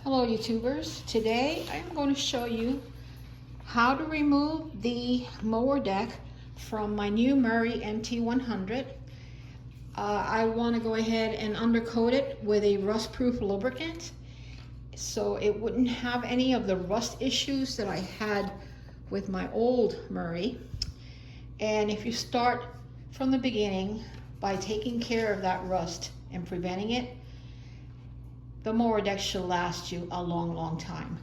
Hello YouTubers, today I'm going to show you how to remove the mower deck from my new Murray MT100. I want to go ahead and undercoat it with a rust-proof lubricant so it wouldn't have any of the rust issues that I had with my old Murray. And if you start from the beginning by taking care of that rust and preventing it, the mower deck should last you a long time.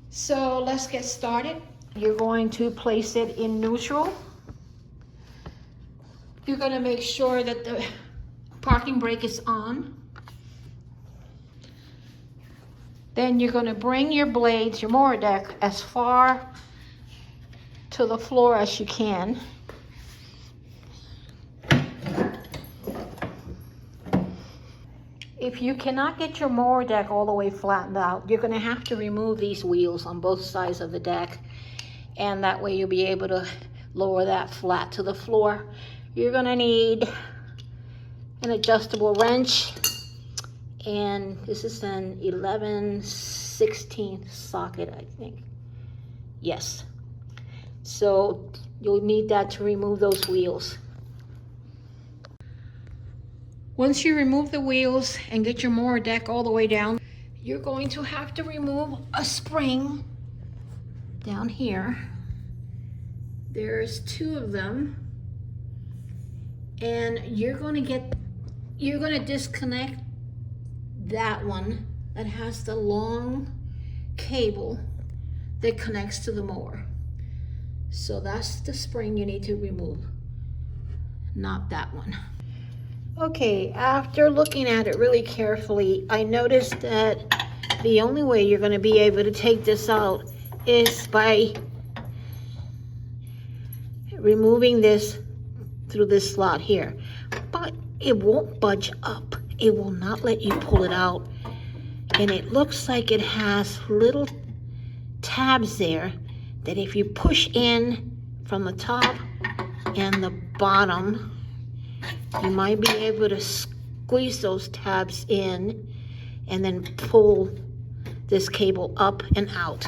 So let's get started. You're going to place it in neutral. You're going to make sure that the parking brake is on. Then you're going to bring your blades, your mower deck, as far to the floor as you can. If you cannot get your mower deck all the way flattened out, you're going to have to remove these wheels on both sides of the deck, and that way you'll be able to lower that flat to the floor. You're going to need an adjustable wrench, and this is an 11/16 socket, I think. Yes. So you'll need that to remove those wheels. Once you remove the wheels and get your mower deck all the way down, you're going to have to remove a spring down here. There's two of them. And you're going to disconnect that one that has the long cable that connects to the mower. So that's the spring you need to remove, not that one. Okay, after looking at it really carefully, I noticed that the only way you're going to be able to take this out is by removing this through this slot here. But it won't budge up. It will not let you pull it out. And it looks like it has little tabs there that if you push in from the top and the bottom, you might be able to squeeze those tabs in and then pull this cable up and out.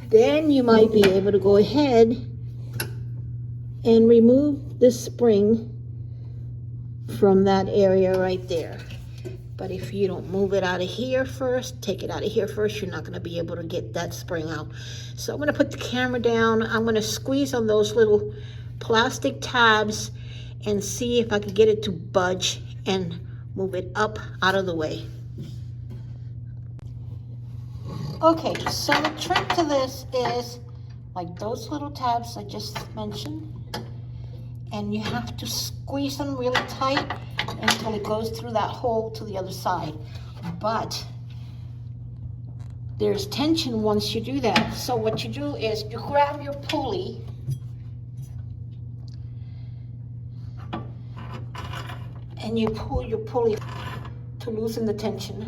Then you might be able to go ahead and remove the spring from that area right there. But if you don't move it out of here first, take it out of here first, you're not going to be able to get that spring out. So I'm going to put the camera down. I'm going to squeeze on those little plastic tabs and see if I can get it to budge and move it up out of the way. Okay, so the trick to this is like those little tabs I just mentioned, and you have to squeeze them really tight until it goes through that hole to the other side. But there's tension once you do that. So what you do is you grab your pulley and you pull your pulley to loosen the tension.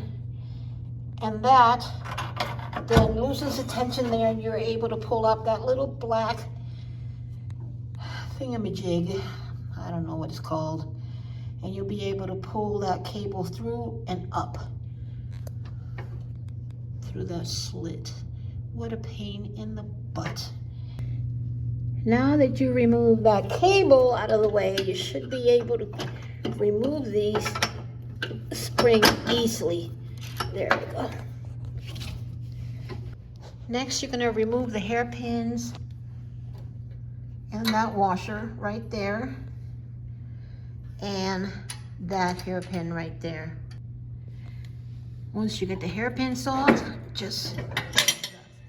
And that then loosens the tension there, and you're able to pull up that little black thingamajig. I don't know what it's called. And you'll be able to pull that cable through and up through that slit. What a pain in the butt. Now that you remove that cable out of the way, you should be able to remove these spring easily. There we go. Next, you're going to remove the hairpins and that washer right there, and that hairpin right there. Once you get the hairpins off, just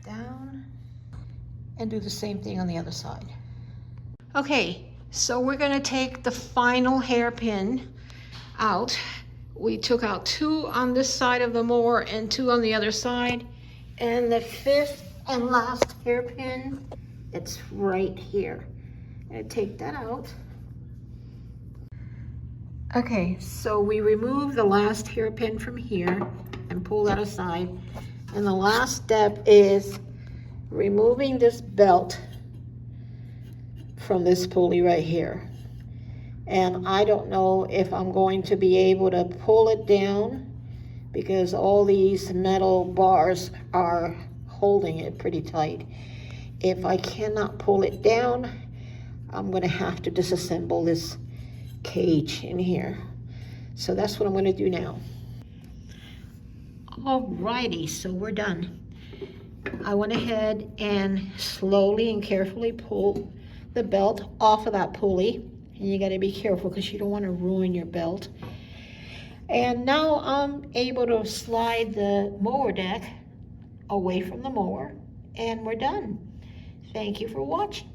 down and do the same thing on the other side. Okay, so we're going to take the final hairpin out. We took out two on this side of the mower and two on the other side. And the fifth and last hairpin, it's right here. I'm going to take that out. Okay, so we remove the last hairpin from here and pull that aside. And the last step is removing this belt from this pulley right here. And I don't know if I'm going to be able to pull it down because all these metal bars are holding it pretty tight. If I cannot pull it down, I'm gonna have to disassemble this cage in here. So that's what I'm gonna do now. Alrighty, so we're done. I went ahead and slowly and carefully pulled the belt off of that pulley. And you gotta be careful because you don't wanna ruin your belt. And now I'm able to slide the mower deck away from the mower, and we're done. Thank you for watching.